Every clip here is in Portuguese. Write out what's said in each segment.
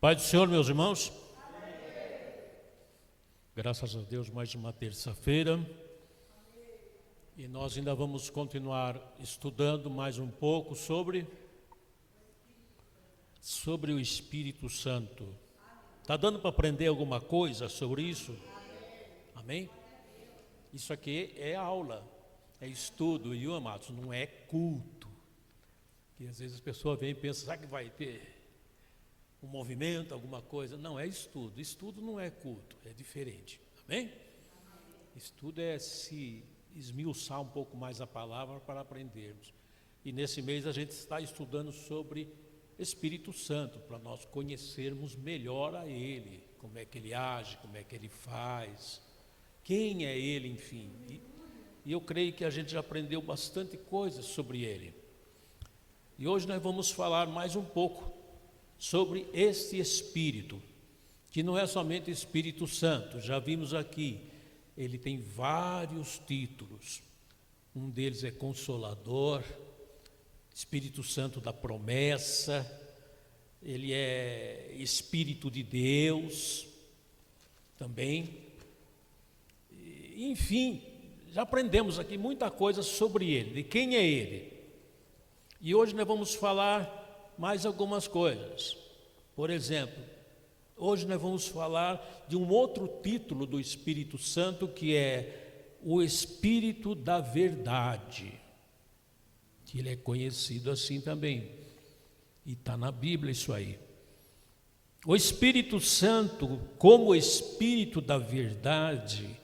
Pai do Senhor, meus irmãos. Graças a Deus, mais uma terça-feira. E nós ainda vamos continuar estudando mais um pouco sobre o Espírito Santo. Está dando para aprender alguma coisa sobre isso? Amém? Isso aqui é aula, é estudo, e amados, não é culto. Que às vezes as pessoas vêm e pensam, será que vai ter um movimento, alguma coisa? Não, é estudo. Estudo não é culto, é diferente. Amém? Estudo é se esmiuçar um pouco mais a palavra para aprendermos. E nesse mês a gente está estudando sobre Espírito Santo, para nós conhecermos melhor a Ele, como é que Ele age, como é que Ele faz, quem é Ele, enfim. E eu creio que a gente já aprendeu bastante coisa sobre Ele. E hoje nós vamos falar mais um pouco sobre este Espírito, que não é somente Espírito Santo. Já vimos aqui, ele tem vários títulos. Um deles é Consolador, Espírito Santo da promessa, ele é Espírito de Deus também. Enfim, já aprendemos aqui muita coisa sobre ele, de quem é ele. E hoje nós vamos falar mais algumas coisas. Por exemplo, hoje nós vamos falar de um outro título do Espírito Santo, que é o Espírito da Verdade, que ele é conhecido assim também, e está na Bíblia isso aí. O Espírito Santo, como Espírito da Verdade,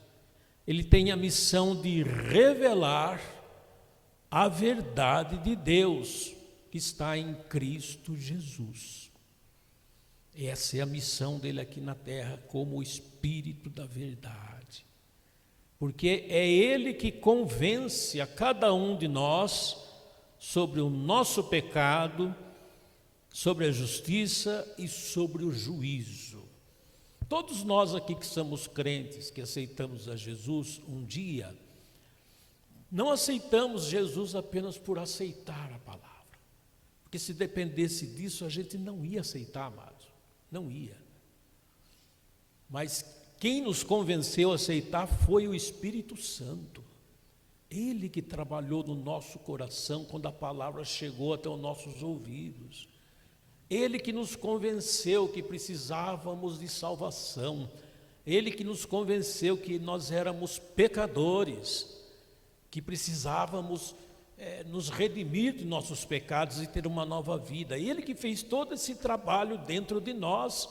ele tem a missão de revelar a verdade de Deus, que está em Cristo Jesus. Essa é a missão dele aqui na terra, como o Espírito da Verdade. Porque é ele que convence a cada um de nós sobre o nosso pecado, sobre a justiça e sobre o juízo. Todos nós aqui que somos crentes, que aceitamos a Jesus um dia, não aceitamos Jesus apenas por aceitar a palavra. Porque se dependesse disso, a gente não ia aceitar, amados. Não ia. Mas quem nos convenceu a aceitar foi o Espírito Santo. Ele que trabalhou no nosso coração quando a palavra chegou até os nossos ouvidos. Ele que nos convenceu que precisávamos de salvação. Ele que nos convenceu que nós éramos pecadores, que precisávamos nos redimir de nossos pecados e ter uma nova vida. Ele que fez todo esse trabalho dentro de nós.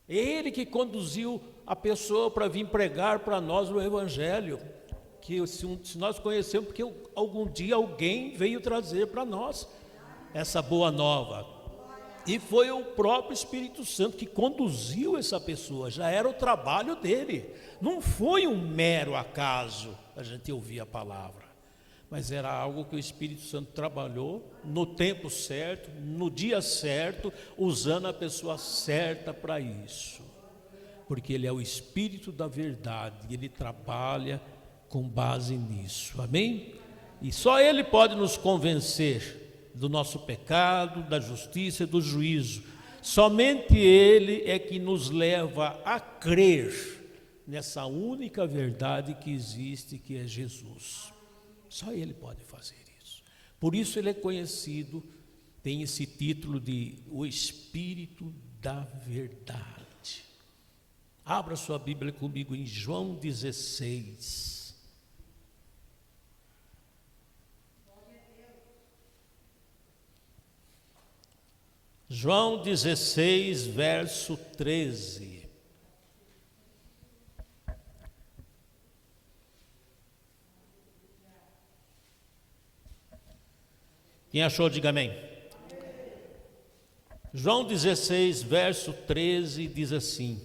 Ele que conduziu a pessoa para vir pregar para nós o Evangelho, que se nós conhecemos, porque algum dia alguém veio trazer para nós essa boa nova. E foi o próprio Espírito Santo que conduziu essa pessoa, já era o trabalho dele. Não foi um mero acaso a gente ouvir a palavra, mas era algo que o Espírito Santo trabalhou no tempo certo, no dia certo, usando a pessoa certa para isso. Porque ele é o Espírito da Verdade, e ele trabalha com base nisso, amém? E só ele pode nos convencer do nosso pecado, da justiça e do juízo. Somente ele é que nos leva a crer nessa única verdade que existe, que é Jesus. Só ele pode fazer isso. Por isso ele é conhecido, tem esse título de o Espírito da Verdade. Abra sua Bíblia comigo em João 16. João 16, verso 13. Quem achou, diga amém. João 16, verso 13 diz assim: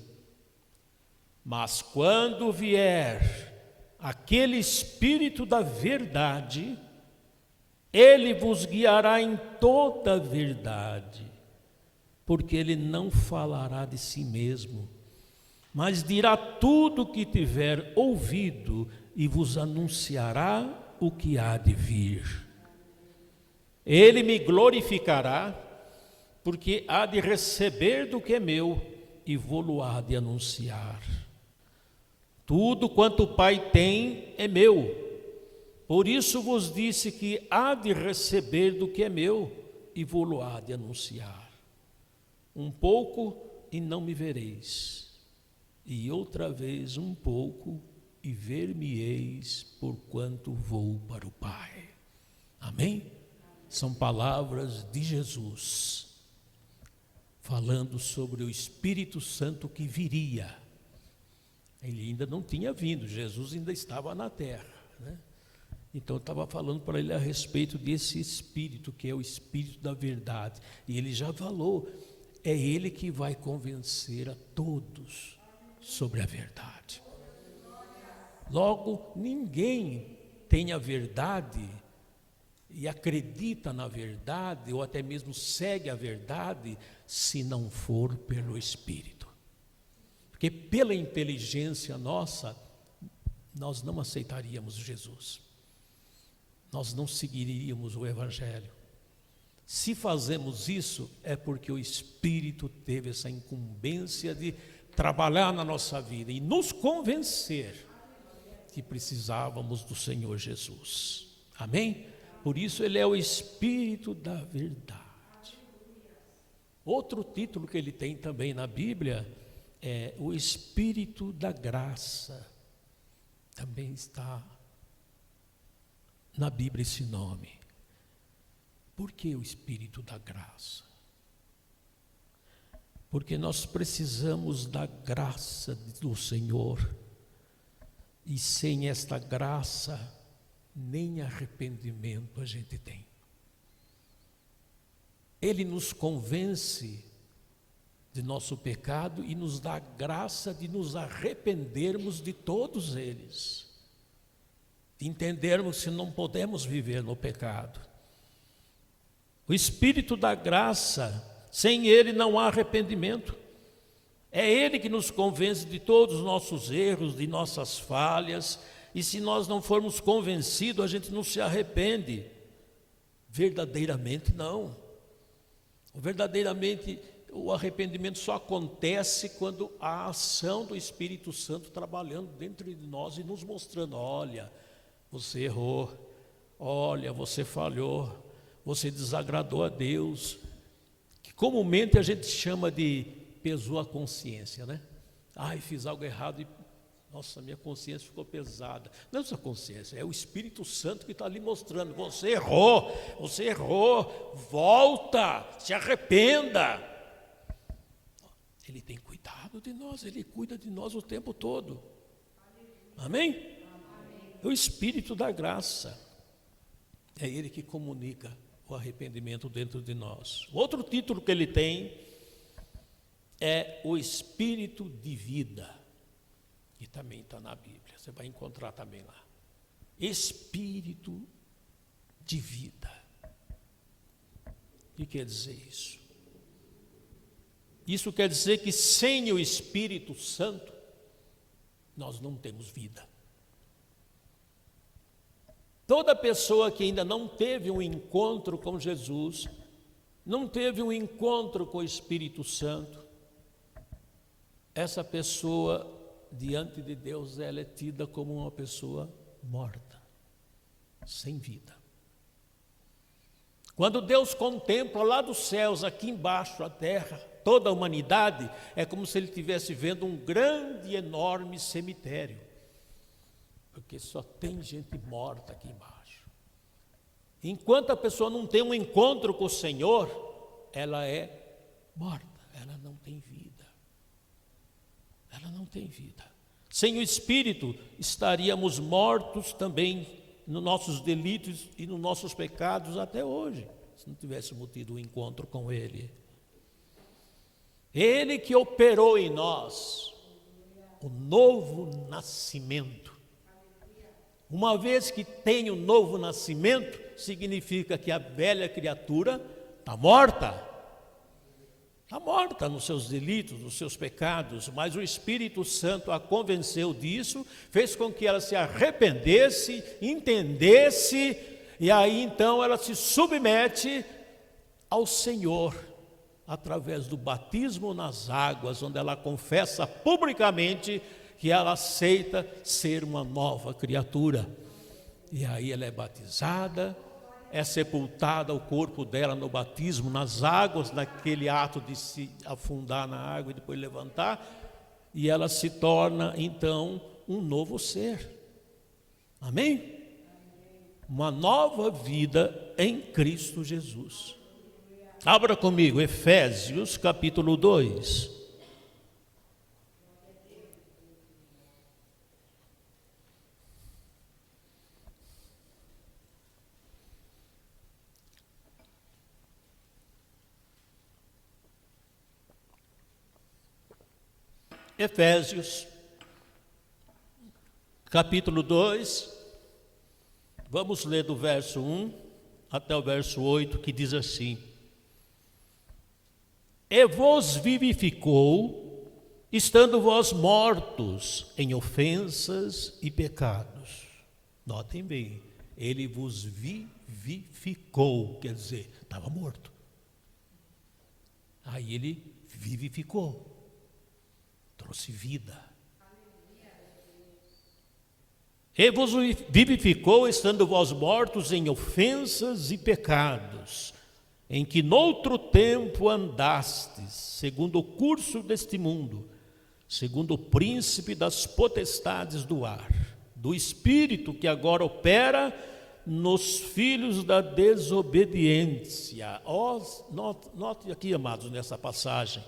mas quando vier aquele Espírito da Verdade, ele vos guiará em toda a verdade, porque ele não falará de si mesmo, mas dirá tudo o que tiver ouvido e vos anunciará o que há de vir. Ele me glorificará, porque há de receber do que é meu e vou-lo-á de anunciar. Tudo quanto o Pai tem é meu, por isso vos disse que há de receber do que é meu e vou-lo-á de anunciar. Um pouco e não me vereis, e outra vez um pouco e ver-me-eis, porquanto vou para o Pai. Amém? São palavras de Jesus, falando sobre o Espírito Santo que viria. Ele ainda não tinha vindo, Jesus ainda estava na terra, né? Então eu estava falando para ele a respeito desse Espírito, que é o Espírito da verdade. E ele já falou, é ele que vai convencer a todos sobre a verdade. Logo, ninguém tem a verdade e acredita na verdade, ou até mesmo segue a verdade, se não for pelo Espírito. Porque pela inteligência nossa, nós não aceitaríamos Jesus. Nós não seguiríamos o Evangelho. Se fazemos isso, é porque o Espírito teve essa incumbência de trabalhar na nossa vida e nos convencer que precisávamos do Senhor Jesus. Amém? Por isso ele é o Espírito da verdade. Outro título que ele tem também na Bíblia é o Espírito da graça. Também está na Bíblia esse nome. Por que o Espírito da graça? Porque nós precisamos da graça do Senhor, e sem esta graça, nem arrependimento a gente tem. Ele nos convence de nosso pecado e nos dá a graça de nos arrependermos de todos eles, de entendermos que não podemos viver no pecado. O Espírito da graça, sem ele não há arrependimento. É ele que nos convence de todos os nossos erros, de nossas falhas, e se nós não formos convencidos, a gente não se arrepende. Verdadeiramente não. Verdadeiramente o arrependimento só acontece quando há a ação do Espírito Santo trabalhando dentro de nós e nos mostrando: olha, você errou, olha, você falhou, você desagradou a Deus, que comumente a gente chama de pesou a consciência, né? Ai, fiz algo errado e, nossa, minha consciência ficou pesada. Não é sua consciência, é o Espírito Santo que está ali mostrando: você errou, volta, se arrependa. Ele tem cuidado de nós, ele cuida de nós o tempo todo. Amém? É o Espírito da graça, é ele que comunica o arrependimento dentro de nós. Outro título que ele tem é o Espírito de vida, que também está na Bíblia, você vai encontrar também lá. Espírito de vida. O que quer dizer isso? Isso quer dizer que sem o Espírito Santo, nós não temos vida. Toda pessoa que ainda não teve um encontro com Jesus, não teve um encontro com o Espírito Santo, essa pessoa, diante de Deus, ela é tida como uma pessoa morta, sem vida. Quando Deus contempla lá dos céus, aqui embaixo, a terra, toda a humanidade, é como se ele estivesse vendo um grande, enorme cemitério, porque só tem gente morta aqui embaixo. Enquanto a pessoa não tem um encontro com o Senhor, ela é morta, ela não tem vida. Ela não tem vida. Sem o Espírito, estaríamos mortos também nos nossos delitos e nos nossos pecados até hoje, se não tivéssemos tido um encontro com Ele. Ele que operou em nós o novo nascimento. Uma vez que tem o novo nascimento, significa que a velha criatura está morta. Está morta nos seus delitos, nos seus pecados, mas o Espírito Santo a convenceu disso, fez com que ela se arrependesse, entendesse, e aí então ela se submete ao Senhor, através do batismo nas águas, onde ela confessa publicamente que ela aceita ser uma nova criatura. E aí ela é batizada, é sepultada o corpo dela no batismo, nas águas, naquele ato de se afundar na água e depois levantar, e ela se torna então um novo ser. Amém? Uma nova vida em Cristo Jesus. Abra comigo Efésios capítulo 2. Efésios capítulo 2, vamos ler do verso 1 até o verso 8, que diz assim: E vos vivificou, estando vós mortos em ofensas e pecados. Notem bem, ele vos vivificou, quer dizer, estava morto. Aí ele vivificou, trouxe vida. E vos vivificou, estando vós mortos em ofensas e pecados, em que noutro tempo andastes, segundo o curso deste mundo, segundo o príncipe das potestades do ar, do espírito que agora opera nos filhos da desobediência. Note aqui, amados, nessa passagem,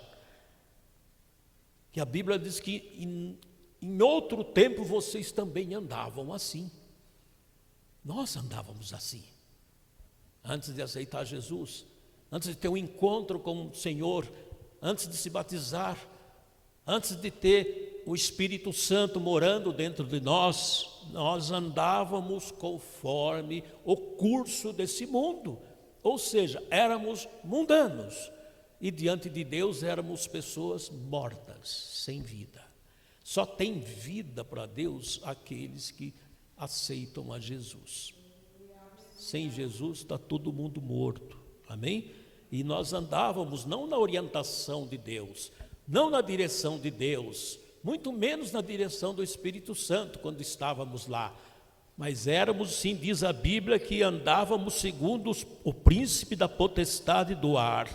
que a Bíblia diz que em outro tempo vocês também andavam assim. Nós andávamos assim, antes de aceitar Jesus, antes de ter um encontro com o Senhor, antes de se batizar, antes de ter o Espírito Santo morando dentro de nós, nós andávamos conforme o curso desse mundo, ou seja, éramos mundanos, e diante de Deus éramos pessoas mortas, sem vida. Só tem vida para Deus aqueles que aceitam a Jesus. Sem Jesus está todo mundo morto, amém? E nós andávamos não na orientação de Deus, não na direção de Deus, muito menos na direção do Espírito Santo quando estávamos lá, mas éramos, sim, diz a Bíblia, que andávamos segundo o príncipe da potestade do ar,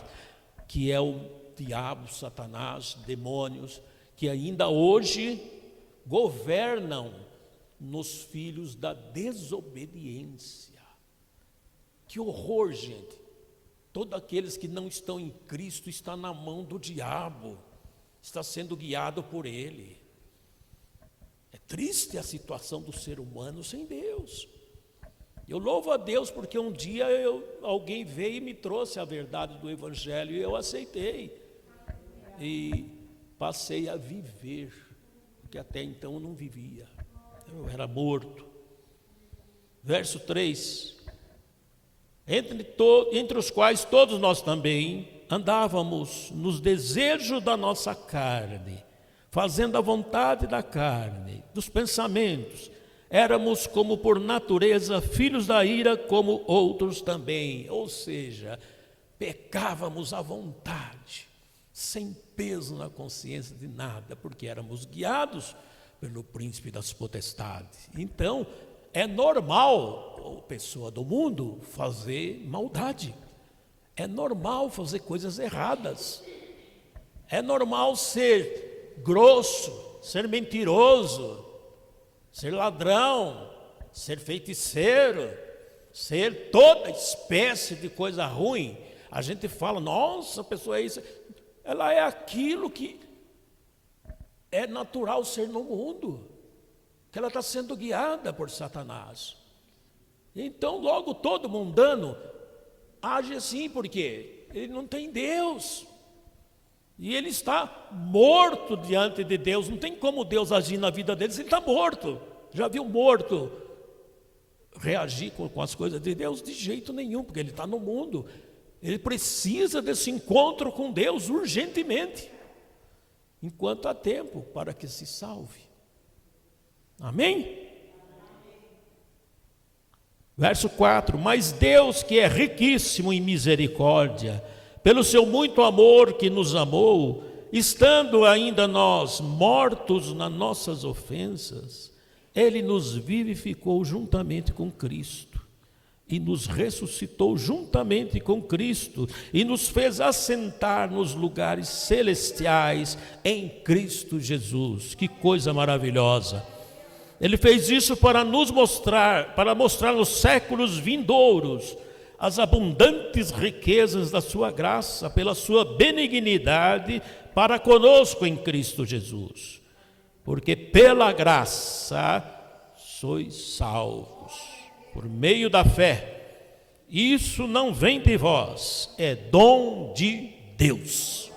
que é o diabo, Satanás, demônios, que ainda hoje governam nos filhos da desobediência. Que horror, gente! Todos aqueles que não estão em Cristo estão na mão do diabo, está sendo guiado por ele. É triste a situação do ser humano sem Deus. Eu louvo a Deus porque um dia alguém veio e me trouxe a verdade do Evangelho e eu aceitei. E passei a viver, porque até então eu não vivia, eu era morto. Verso 3: entre os quais todos nós também andávamos nos desejos da nossa carne, fazendo a vontade da carne, dos pensamentos. Éramos como por natureza filhos da ira, como outros também, ou seja, pecávamos à vontade, sem peso na consciência de nada, porque éramos guiados pelo príncipe das potestades. Então, é normal a pessoa do mundo fazer maldade, é normal fazer coisas erradas, é normal ser grosso, ser mentiroso, ser ladrão, ser feiticeiro, ser toda espécie de coisa ruim. A gente fala, nossa, a pessoa é isso. Ela é aquilo que é natural ser no mundo, que ela está sendo guiada por Satanás. Então, logo todo mundano age assim, porque ele não tem Deus, e ele está morto diante de Deus. Não tem como Deus agir na vida deles, ele está morto. Já viu morto reagir com as coisas de Deus? De jeito nenhum, porque ele está no mundo. Ele precisa desse encontro com Deus urgentemente, enquanto há tempo, para que se salve. Amém? Verso 4: Mas Deus, que é riquíssimo em misericórdia, pelo seu muito amor que nos amou, estando ainda nós mortos nas nossas ofensas, Ele nos vivificou juntamente com Cristo, e nos ressuscitou juntamente com Cristo, e nos fez assentar nos lugares celestiais em Cristo Jesus. Que coisa maravilhosa! Ele fez isso para nos mostrar, para mostrar nos séculos vindouros as abundantes riquezas da sua graça, pela sua benignidade para conosco em Cristo Jesus. Porque pela graça sois salvos, por meio da fé. Isso não vem de vós, é dom de Deus.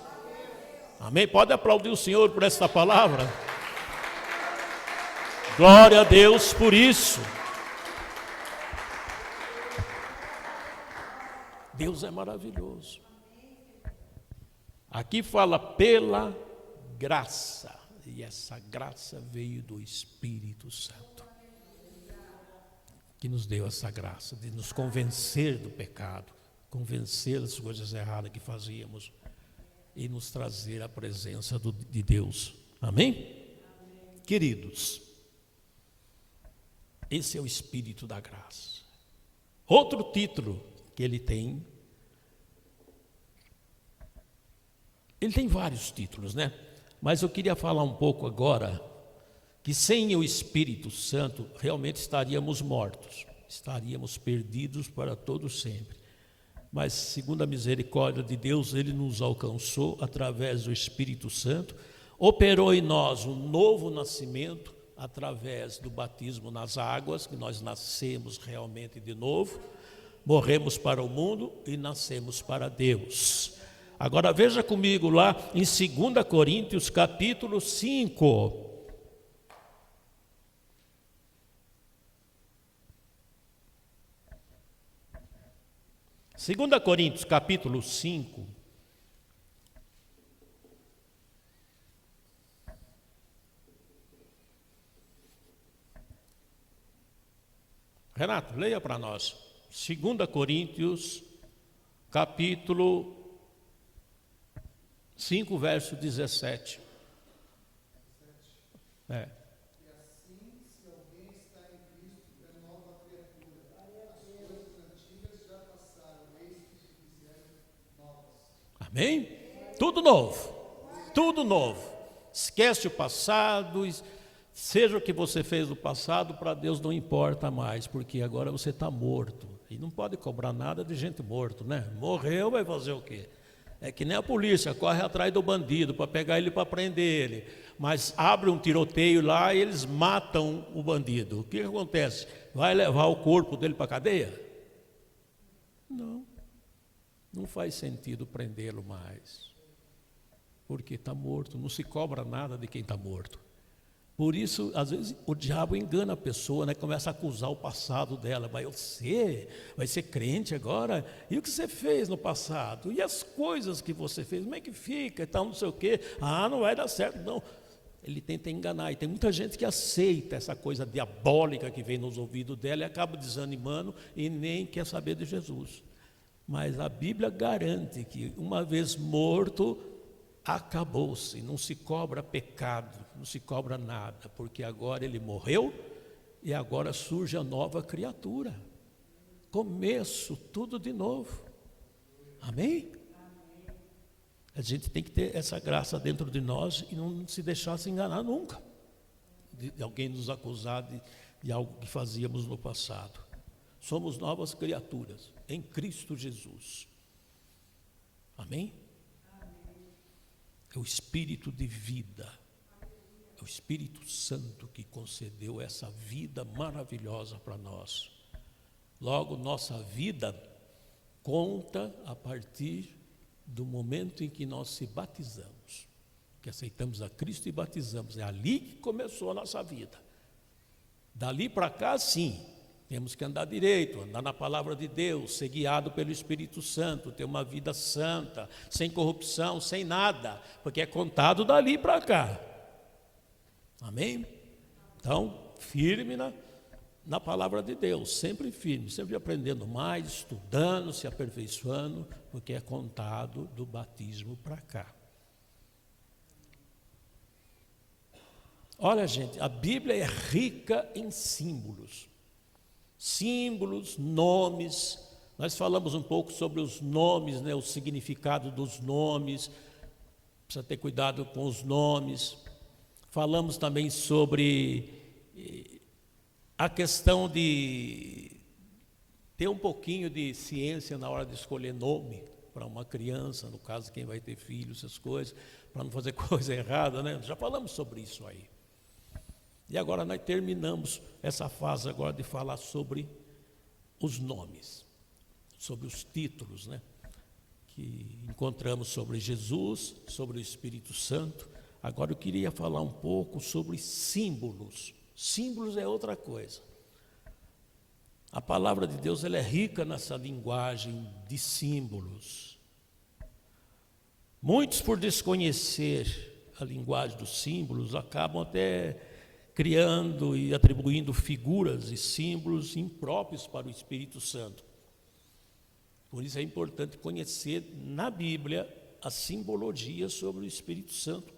Amém? Pode aplaudir o Senhor por esta palavra? Glória a Deus por isso. Deus é maravilhoso. Aqui fala pela graça, e essa graça veio do Espírito Santo, que nos deu essa graça de nos convencer do pecado, convencer das coisas erradas que fazíamos e nos trazer a presença de Deus. Amém? Queridos, esse é o Espírito da graça. Outro título que ele tem vários títulos, né? Mas eu queria falar um pouco agora que sem o Espírito Santo realmente estaríamos mortos, estaríamos perdidos para todo sempre. Mas segundo a misericórdia de Deus, Ele nos alcançou através do Espírito Santo, operou em nós um novo nascimento através do batismo nas águas, que nós nascemos realmente de novo, morremos para o mundo e nascemos para Deus. Agora veja comigo lá em 2 Coríntios capítulo 5. Segunda Coríntios capítulo 5. Renato, leia para nós. 2 Coríntios capítulo 5, verso 17. É. E assim, se alguém está em Cristo, é nova criatura. As coisas antigas já passaram, eis que se fizeram novas. Amém? Tudo novo. Tudo novo. Esquece o passado. Seja o que você fez no passado, para Deus não importa mais, porque agora você está morto. E não pode cobrar nada de gente morto, né? Morreu, vai fazer o quê? É que nem a polícia, corre atrás do bandido para pegar ele, para prender ele. Mas abre um tiroteio lá e eles matam o bandido. O que acontece? Vai levar o corpo dele para a cadeia? Não. Não faz sentido prendê-lo mais. Porque está morto, não se cobra nada de quem está morto. Por isso, às vezes, o diabo engana a pessoa, né? Começa a acusar o passado dela. Mas você vai ser crente agora? E o que você fez no passado? E as coisas que você fez? Como é que fica? E tal, não sei o quê. Ah, não vai dar certo, não. Ele tenta enganar. E tem muita gente que aceita essa coisa diabólica que vem nos ouvidos dela e acaba desanimando e nem quer saber de Jesus. Mas a Bíblia garante que uma vez morto, acabou-se, não se cobra pecado, não se cobra nada, porque agora ele morreu e agora surge a nova criatura. Começo, tudo de novo. Amém? A gente tem que ter essa graça dentro de nós e não se deixar se enganar nunca, de alguém nos acusar de algo que fazíamos no passado. Somos novas criaturas em Cristo Jesus. Amém? É o Espírito de vida, é o Espírito Santo que concedeu essa vida maravilhosa para nós. Logo, nossa vida conta a partir do momento em que nós se batizamos, que aceitamos a Cristo e batizamos. É ali que começou a nossa vida. Dali para cá, sim, temos que andar direito, andar na palavra de Deus, ser guiado pelo Espírito Santo, ter uma vida santa, sem corrupção, sem nada, porque é contado dali para cá. Amém? Então, firme na palavra de Deus, sempre firme, sempre aprendendo mais, estudando, se aperfeiçoando, porque é contado do batismo para cá. Olha, gente, a Bíblia é rica em símbolos. Símbolos, nomes. Nós falamos um pouco sobre os nomes, né, o significado dos nomes. Precisa ter cuidado com os nomes. Falamos também sobre a questão de ter um pouquinho de ciência na hora de escolher nome para uma criança, no caso, quem vai ter filho, essas coisas, para não fazer coisa errada, né? Já falamos sobre isso aí. E agora nós terminamos essa fase agora de falar sobre os nomes, sobre os títulos, né? Que encontramos sobre Jesus, sobre o Espírito Santo. Agora eu queria falar um pouco sobre símbolos. Símbolos é outra coisa. A palavra de Deus, ela é rica nessa linguagem de símbolos. Muitos, por desconhecer a linguagem dos símbolos, acabam até criando e atribuindo figuras e símbolos impróprios para o Espírito Santo. Por isso é importante conhecer na Bíblia a simbologia sobre o Espírito Santo.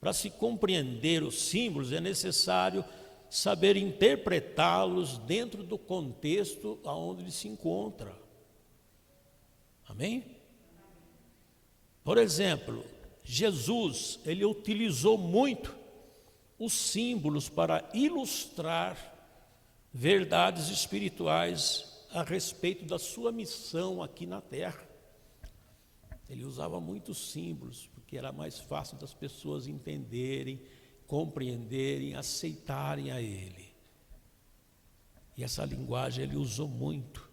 Para se compreender os símbolos, é necessário saber interpretá-los dentro do contexto onde ele se encontra. Amém? Por exemplo, Jesus, ele utilizou muito os símbolos para ilustrar verdades espirituais a respeito da sua missão aqui na terra. Ele usava muitos símbolos, porque era mais fácil das pessoas entenderem, compreenderem, aceitarem a ele. E essa linguagem ele usou muito.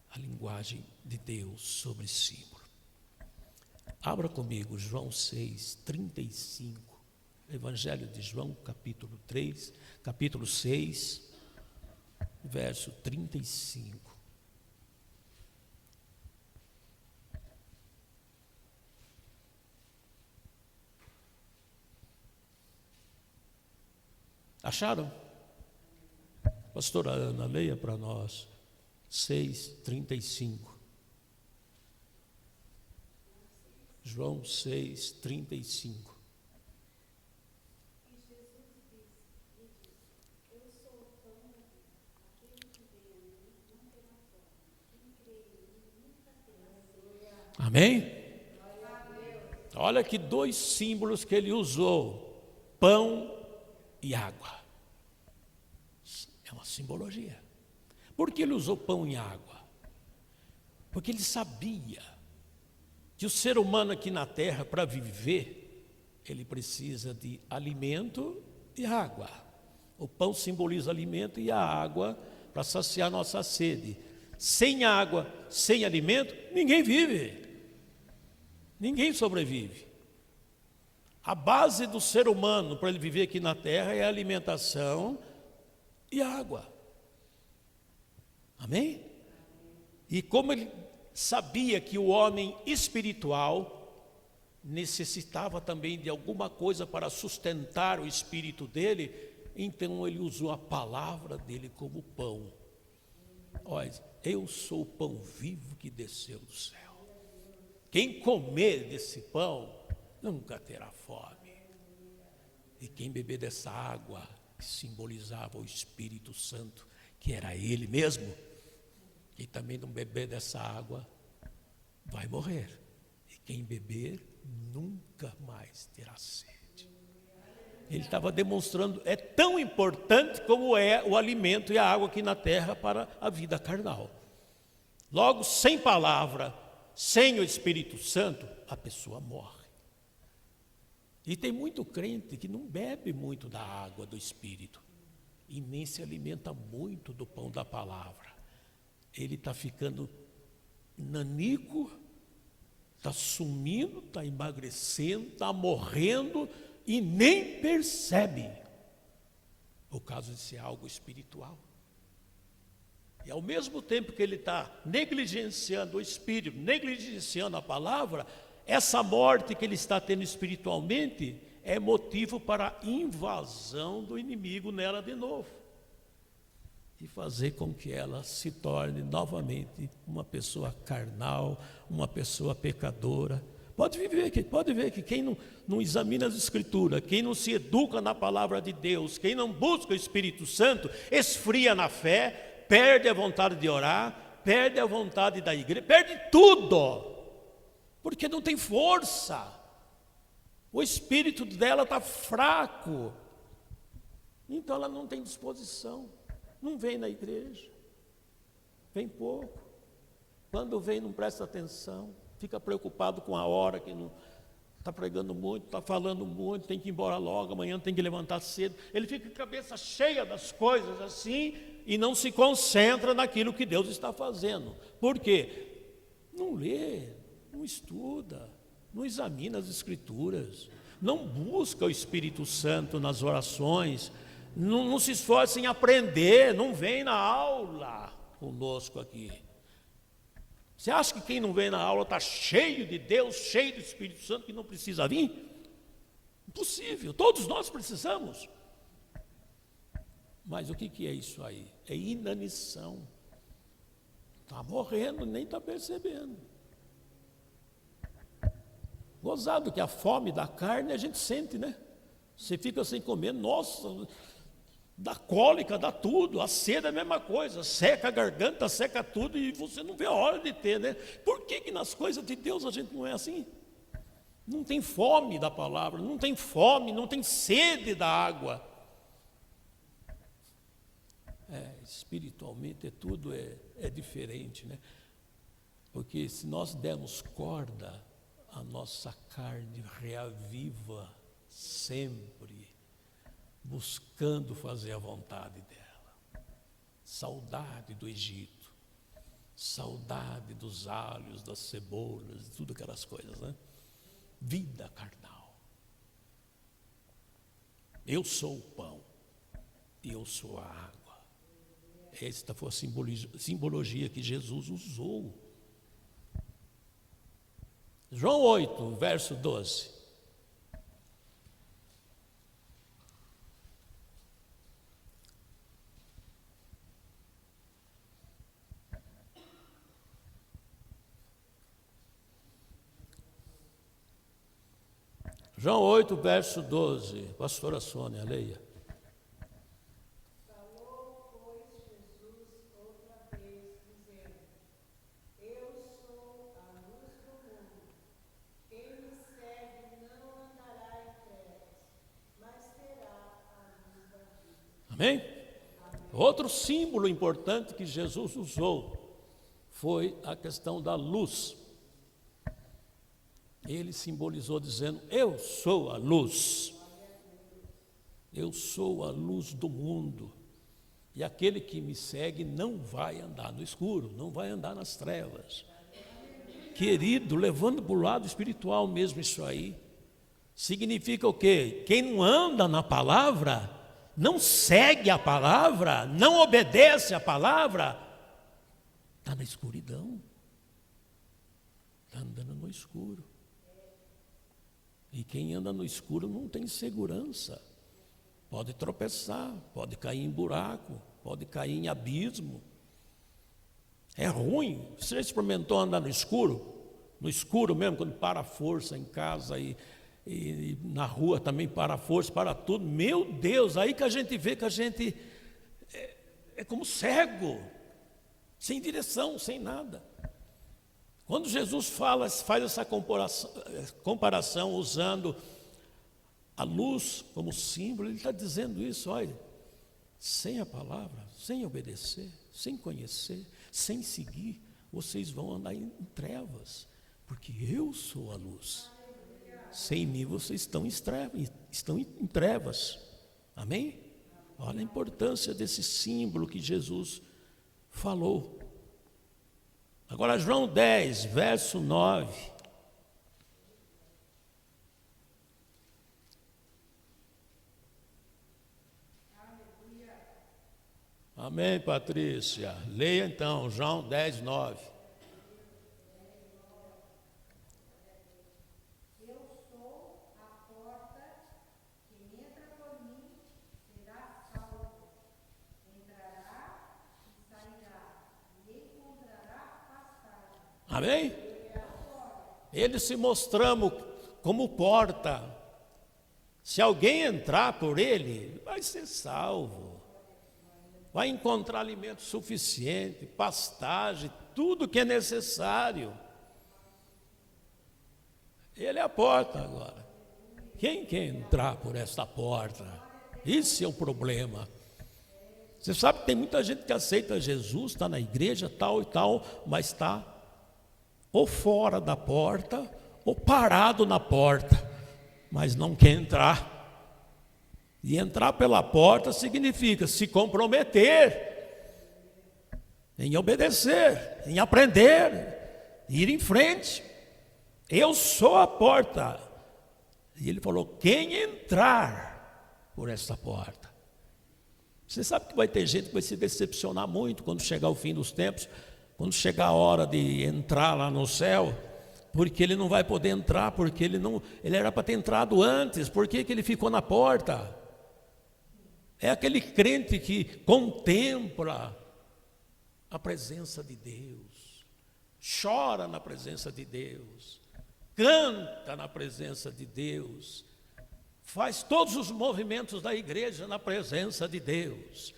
A linguagem de Deus sobre símbolo. Abra comigo João 6, 35. Evangelho de João, capítulo 6, verso 35. Acharam? Pastora Ana, leia para nós. 6:35. João 6:35. Amém? Olha que dois símbolos que ele usou: pão e água. É uma simbologia. Por que ele usou pão e água? Porque ele sabia que o ser humano aqui na terra, para viver, ele precisa de alimento e água. O pão simboliza alimento e a água para saciar nossa sede. Sem água, sem alimento, ninguém vive. Ninguém sobrevive. A base do ser humano para ele viver aqui na terra é a alimentação e água. Amém? E como ele sabia que o homem espiritual necessitava também de alguma coisa para sustentar o espírito dele, então ele usou a palavra dele como pão. Olha, eu sou o pão vivo que desceu do céu. Quem comer desse pão nunca terá fome. E quem beber dessa água, que simbolizava o Espírito Santo, que era ele mesmo, e também não beber dessa água, vai morrer. E quem beber, nunca mais terá sede. Ele estava demonstrando, é tão importante como é o alimento e a água aqui na terra para a vida carnal. Logo, sem palavra, sem o Espírito Santo, a pessoa morre. E tem muito crente que não bebe muito da água do Espírito e nem se alimenta muito do pão da palavra. Ele está ficando nanico, está sumindo, está emagrecendo, está morrendo e nem percebe, por causa de ser algo espiritual. E ao mesmo tempo que ele está negligenciando o Espírito, negligenciando a palavra, essa morte que ele está tendo espiritualmente é motivo para a invasão do inimigo nela de novo. E fazer com que ela se torne novamente uma pessoa carnal, uma pessoa pecadora. Pode ver que quem não examina as Escrituras, quem não se educa na palavra de Deus, quem não busca o Espírito Santo, esfria na fé, perde a vontade de orar, perde a vontade da igreja, perde tudo, porque não tem força. O espírito dela está fraco, então ela não tem disposição, não vem na igreja, vem pouco, quando vem não presta atenção, fica preocupado com a hora, que não está pregando muito, está falando muito, tem que ir embora logo, amanhã tem que levantar cedo. Ele fica com a cabeça cheia das coisas assim e não se concentra naquilo que Deus está fazendo. Por quê? Não lê, não estuda, não examina as Escrituras, não busca o Espírito Santo nas orações, não se esforça em aprender, não vem na aula conosco aqui. Você acha que quem não vem na aula está cheio de Deus, cheio do Espírito Santo, que não precisa vir? Impossível, todos nós precisamos. Mas o que é isso aí? É inanição. Está morrendo, nem está percebendo. Gozado que a fome da carne a gente sente, né? Você fica sem comer, nossa, dá cólica, dá tudo, a sede é a mesma coisa, seca a garganta, seca tudo e você não vê a hora de ter, né? Por que nas coisas de Deus a gente não é assim? Não tem fome da palavra, não tem fome, não tem sede da água. Espiritualmente tudo é diferente, né? Porque se nós dermos corda, a nossa carne reaviva sempre, buscando fazer a vontade dela. Saudade do Egito, saudade dos alhos, das cebolas, tudo aquelas coisas, né? Vida carnal. Eu sou o pão, eu sou a água. Esta foi a simbologia que Jesus usou. João 8, verso 12. João 8, verso 12. Pastora Sônia, leia. Falou, pois, Jesus outra vez, dizendo: Eu sou a luz do mundo. Quem me segue não andará em trevas, mas terá a luz da vida. Amém? Outro símbolo importante que Jesus usou foi a questão da luz. Ele simbolizou dizendo: eu sou a luz. Eu sou a luz do mundo. E aquele que me segue não vai andar no escuro, não vai andar nas trevas. Querido, levando para o lado espiritual mesmo isso aí, significa o quê? Quem não anda na palavra, não segue a palavra, não obedece a palavra, está na escuridão, está andando no escuro. E quem anda no escuro não tem segurança, pode tropeçar, pode cair em buraco, pode cair em abismo. É ruim. Você já experimentou andar no escuro? No escuro mesmo, quando para a força em casa e na rua também para a força, para tudo. Meu Deus, aí que a gente vê que a gente é como cego, sem direção, sem nada. Quando Jesus faz essa comparação usando a luz como símbolo, ele está dizendo isso, olha, sem a palavra, sem obedecer, sem conhecer, sem seguir, vocês vão andar em trevas, porque eu sou a luz. Sem mim vocês estão em trevas. Amém? Olha a importância desse símbolo que Jesus falou. Agora, João 10, verso 9. Amém, Patrícia? Leia então, João 10, 9. Eu sou a porta Amém? Ele se mostramos como porta. Se alguém entrar por ele, vai ser salvo. Vai encontrar alimento suficiente, pastagem, tudo que é necessário. Ele é a porta agora. Quem quer entrar por esta porta? Esse é o problema. Você sabe que tem muita gente que aceita Jesus, está na igreja, tal e tal, mas está ou fora da porta, ou parado na porta, mas não quer entrar. E entrar pela porta significa se comprometer em obedecer, em aprender, ir em frente. Eu sou a porta. E ele falou, quem entrar por essa porta. Você sabe que vai ter gente que vai se decepcionar muito quando chegar o fim dos tempos, quando chegar a hora de entrar lá no céu, porque ele não vai poder entrar, porque ele era para ter entrado antes, por que ele ficou na porta? É aquele crente que contempla a presença de Deus, chora na presença de Deus, canta na presença de Deus, faz todos os movimentos da igreja na presença de Deus.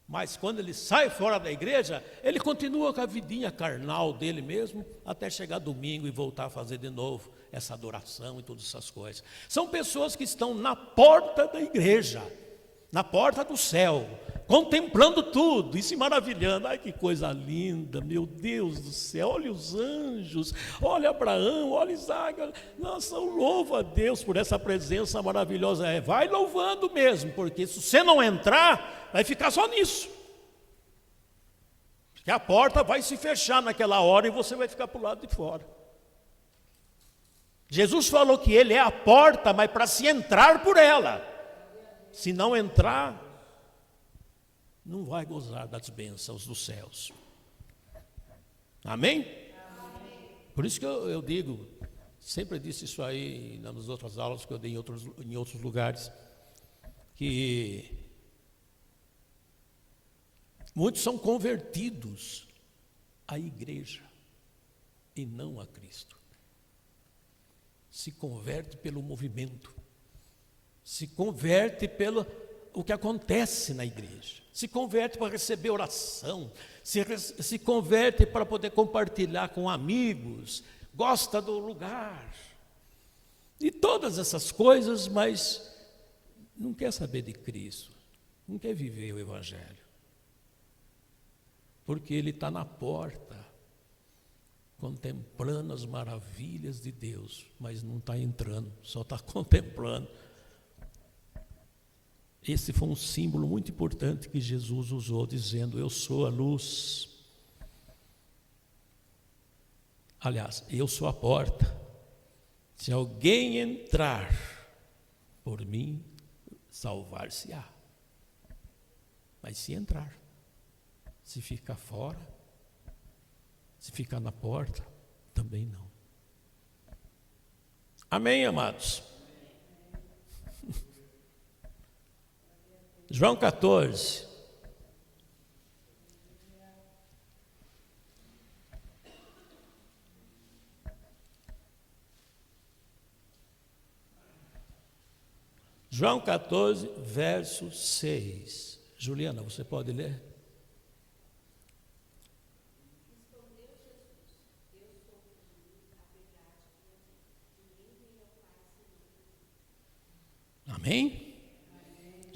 Mas quando ele sai fora da igreja, ele continua com a vidinha carnal dele mesmo, até chegar domingo e voltar a fazer de novo essa adoração e todas essas coisas. São pessoas que estão na porta da igreja, na porta do céu, contemplando tudo e se maravilhando. Ai, que coisa linda, meu Deus do céu, olha os anjos, olha Abraão, olha Isaac. Nossa, eu louvo a Deus por essa presença maravilhosa. Vai louvando mesmo, porque se você não entrar, vai ficar só nisso. Porque a porta vai se fechar naquela hora e você vai ficar para o lado de fora. Jesus falou que ele é a porta, mas para se entrar por ela. Se não entrar, não vai gozar das bênçãos dos céus. Amém? Por isso que eu digo, sempre disse isso aí nas outras aulas que eu dei em outros lugares, que muitos são convertidos à igreja e não a Cristo. Se converte pelo movimento, se converte pelo o que acontece na igreja, se converte para receber oração, se converte para poder compartilhar com amigos, gosta do lugar, e todas essas coisas, mas não quer saber de Cristo, não quer viver o Evangelho, porque ele está na porta, contemplando as maravilhas de Deus, mas não está entrando, só está contemplando. Esse foi um símbolo muito importante que Jesus usou, dizendo, eu sou a luz. Aliás, eu sou a porta. Se alguém entrar por mim, salvar-se-á. Mas se entrar, se ficar fora, se ficar na porta, também não. Amém, amados? João 14. João 14, verso 6. Juliana, você pode ler? Amém?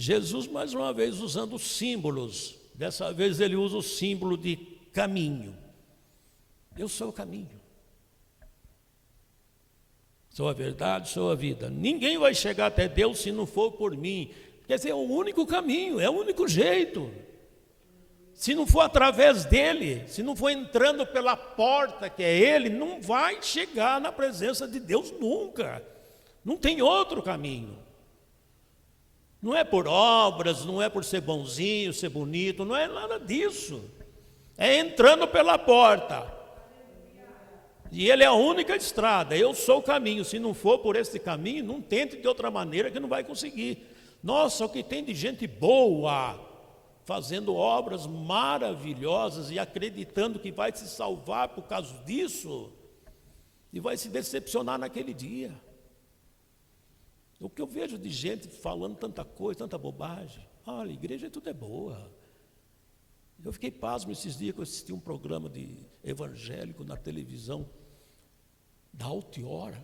Jesus, mais uma vez, usando símbolos. Dessa vez ele usa o símbolo de caminho. Eu sou o caminho. Sou a verdade, sou a vida. Ninguém vai chegar até Deus se não for por mim. Quer dizer, é o único caminho, é o único jeito. Se não for através dele, se não for entrando pela porta que é ele, não vai chegar na presença de Deus nunca. Não tem outro caminho. Não é por obras, não é por ser bonzinho, ser bonito, não é nada disso. É entrando pela porta. E ele é a única estrada, eu sou o caminho. Se não for por esse caminho, não tente de outra maneira que não vai conseguir. Nossa, o que tem de gente boa, fazendo obras maravilhosas e acreditando que vai se salvar por causa disso, e vai se decepcionar naquele dia. O que eu vejo de gente falando tanta coisa, tanta bobagem. Olha, a igreja tudo é boa. Eu fiquei pasmo esses dias que eu assisti um programa de evangélico na televisão, da alta hora,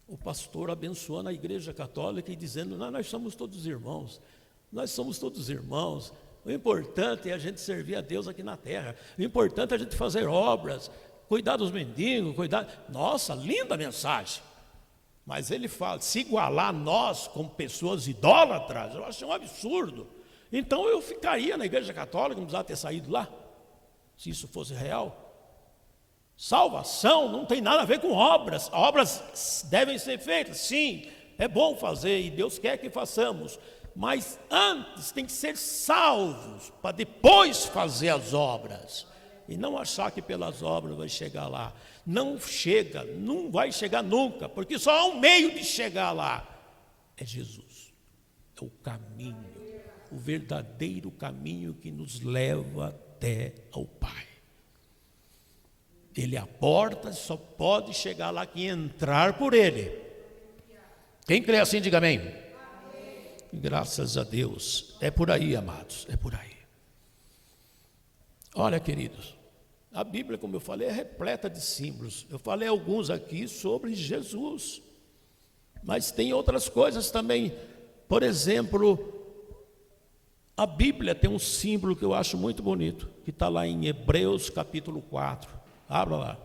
o pastor abençoando a igreja católica e dizendo: não, nós somos todos irmãos, nós somos todos irmãos, o importante é a gente servir a Deus aqui na terra, o importante é a gente fazer obras, cuidar dos mendigos, cuidar... Nossa, linda mensagem. Mas ele fala, se igualar a nós como pessoas idólatras, eu acho um absurdo. Então eu ficaria na igreja católica, não precisava ter saído lá, se isso fosse real. Salvação não tem nada a ver com obras. Obras devem ser feitas, sim, é bom fazer e Deus quer que façamos, mas antes tem que ser salvos para depois fazer as obras, e não achar que pelas obras vai chegar lá. Não chega, não vai chegar nunca, porque só há um meio de chegar lá, é Jesus, é o caminho, o verdadeiro caminho que nos leva até ao Pai. Ele é a porta, só pode chegar lá quem entrar por ele. Quem crê assim, diga amém. Amém. Graças a Deus. É por aí, amados, é por aí. Olha, queridos, a Bíblia, como eu falei, é repleta de símbolos. Eu falei alguns aqui sobre Jesus, mas tem outras coisas também. Por exemplo, a Bíblia tem um símbolo que eu acho muito bonito, que está lá em Hebreus capítulo 4. Abra lá.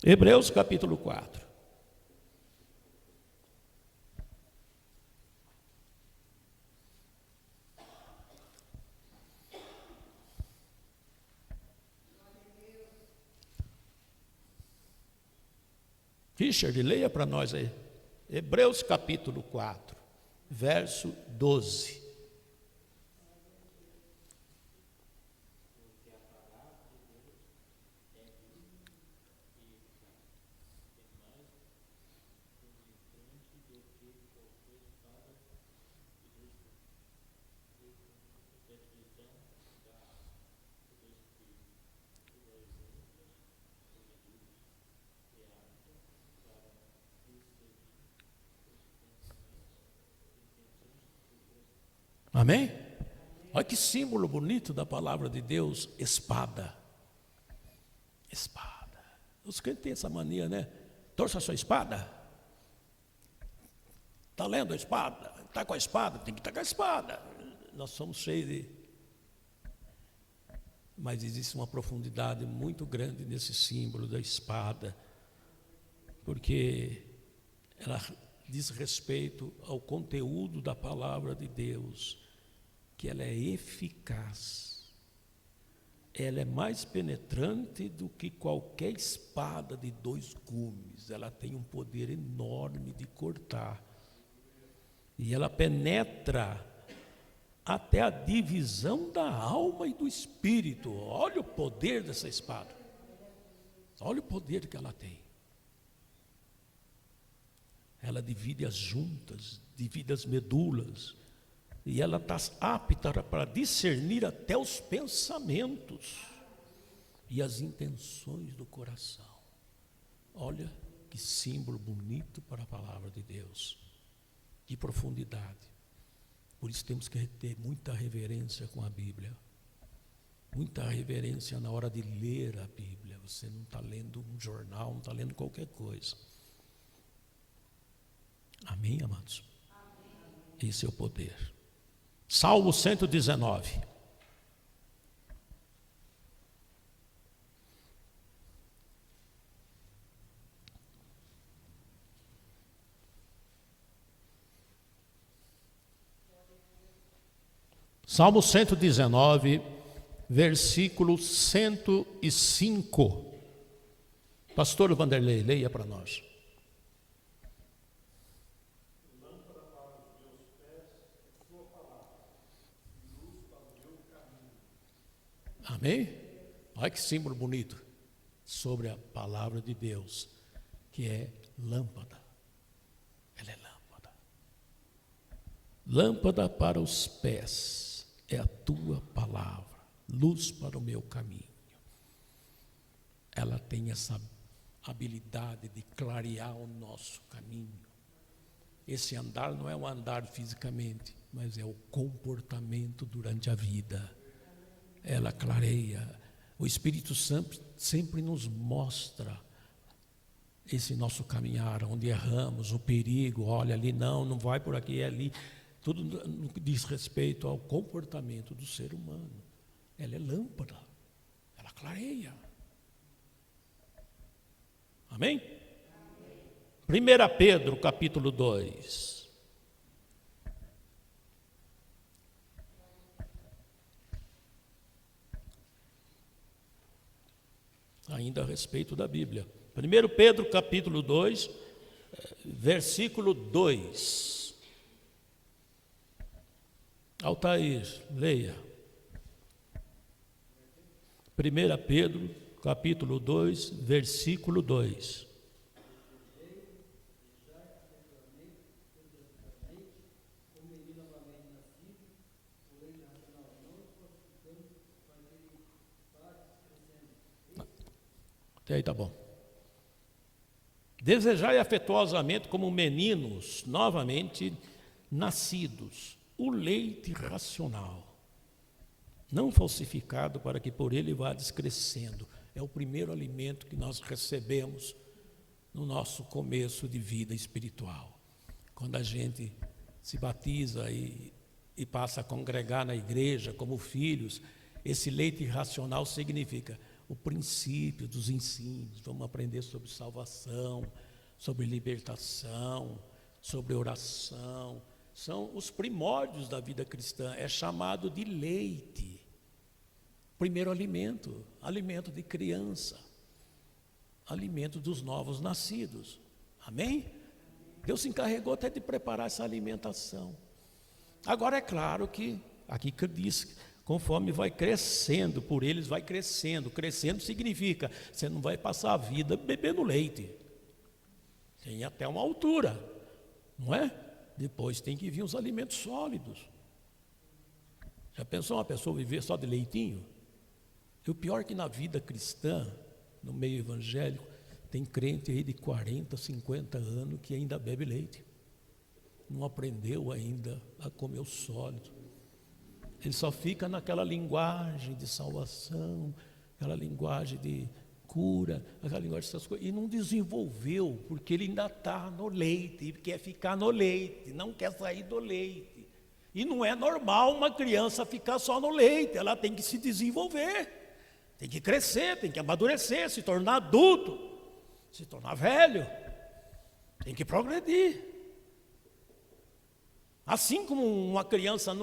Hebreus capítulo 4. Richard, leia para nós aí. Hebreus capítulo 4, verso 12. Amém? Olha que símbolo bonito da palavra de Deus, espada. Espada. Os crentes têm essa mania, né? Torça a sua espada. Está lendo a espada? Está com a espada? Tem que estar com a espada. Nós somos cheios de... Mas existe uma profundidade muito grande nesse símbolo da espada, porque ela diz respeito ao conteúdo da palavra de Deus, que ela é eficaz, ela é mais penetrante do que qualquer espada de 2 gumes, ela tem um poder enorme de cortar, e ela penetra até a divisão da alma e do espírito. Olha o poder dessa espada, olha o poder que ela tem. Ela divide as juntas, divide as medulas, e ela está apta para discernir até os pensamentos e as intenções do coração. Olha que símbolo bonito para a palavra de Deus, que profundidade. Por isso temos que ter muita reverência com a Bíblia, muita reverência na hora de ler a Bíblia. Você não está lendo um jornal, não está lendo qualquer coisa. Amém, amados? Amém. Esse é o poder. Salmo 119. Salmo 119, versículo 105. Pastor Vanderlei, leia para nós. Amém? Olha que símbolo bonito sobre a palavra de Deus, que é lâmpada. Ela é lâmpada. Lâmpada para os pés é a tua palavra, luz para o meu caminho. Ela tem essa habilidade de clarear o nosso caminho. Esse andar não é um andar fisicamente, mas é o comportamento durante a vida. Ela clareia. O Espírito Santo sempre nos mostra esse nosso caminhar, onde erramos, o perigo, olha ali, não vai por aqui, é ali. Tudo no que diz respeito ao comportamento do ser humano. Ela é lâmpada, ela clareia. Amém? 1 Pedro, capítulo 2. Ainda a respeito da Bíblia. 1 Pedro, capítulo 2, versículo 2. Altair, leia. 1 Pedro, capítulo 2, versículo 2. Até aí tá bom. Desejai afetuosamente como meninos novamente nascidos, o leite racional, não falsificado, para que por ele vá descrescendo. É o primeiro alimento que nós recebemos no nosso começo de vida espiritual. Quando a gente se batiza e passa a congregar na igreja como filhos, esse leite racional significa o princípio dos ensinos. Vamos aprender sobre salvação, sobre libertação, sobre oração. São os primórdios da vida cristã. É chamado de leite. Primeiro alimento, alimento de criança, alimento dos novos nascidos. Amém? Deus se encarregou até de preparar essa alimentação. Agora é claro que, aqui que diz, conforme vai crescendo, por eles vai crescendo. Crescendo significa, você não vai passar a vida bebendo leite. Tem até uma altura, não é? Depois tem que vir os alimentos sólidos. Já pensou uma pessoa viver só de leitinho? E o pior é que na vida cristã, no meio evangélico, tem crente aí de 40, 50 anos que ainda bebe leite. Não aprendeu ainda a comer o sólido. Ele só fica naquela linguagem de salvação, aquela linguagem de cura, aquela linguagem dessas coisas, e não desenvolveu, porque ele ainda está no leite, quer ficar no leite, não quer sair do leite. E não é normal uma criança ficar só no leite, ela tem que se desenvolver, tem que crescer, tem que amadurecer, se tornar adulto, se tornar velho, tem que progredir. Assim como uma criança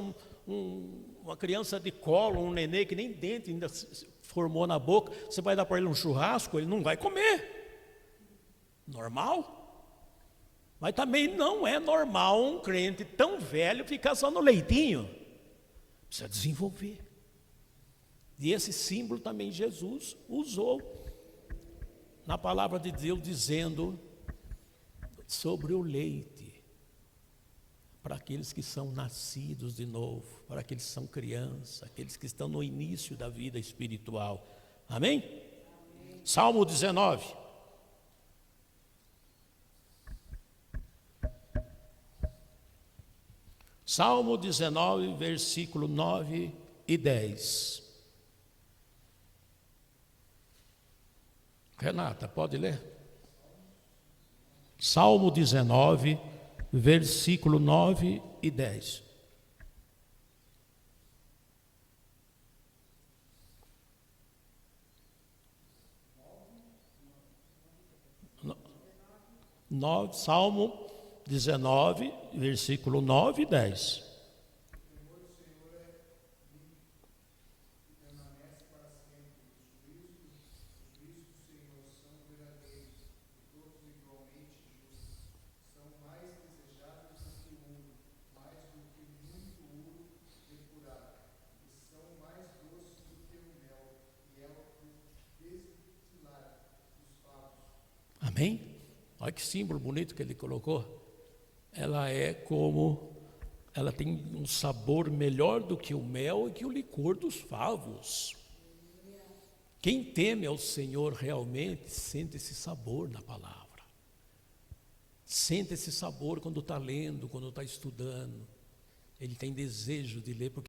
uma criança de colo, um nenê que nem dente ainda se formou na boca, você vai dar para ele um churrasco, ele não vai comer. Normal? Mas também não é normal um crente tão velho ficar só no leitinho. Precisa desenvolver. E esse símbolo também Jesus usou na palavra de Deus, dizendo sobre o leite. Para aqueles que são nascidos de novo, para aqueles que são crianças, aqueles que estão no início da vida espiritual. Amém? Amém. Salmo 19. Salmo 19, versículo 9 e 10. Renata, pode ler? Salmo 19, versículo 9 e 10. Salmo 19, versículo 9 e 10. Amém? Olha que símbolo bonito que ele colocou. Ela é como ela tem um sabor melhor do que o mel e que o licor dos favos. Quem teme ao Senhor realmente sente esse sabor na palavra. Sente esse sabor quando está lendo, quando está estudando. Ele tem desejo de ler, porque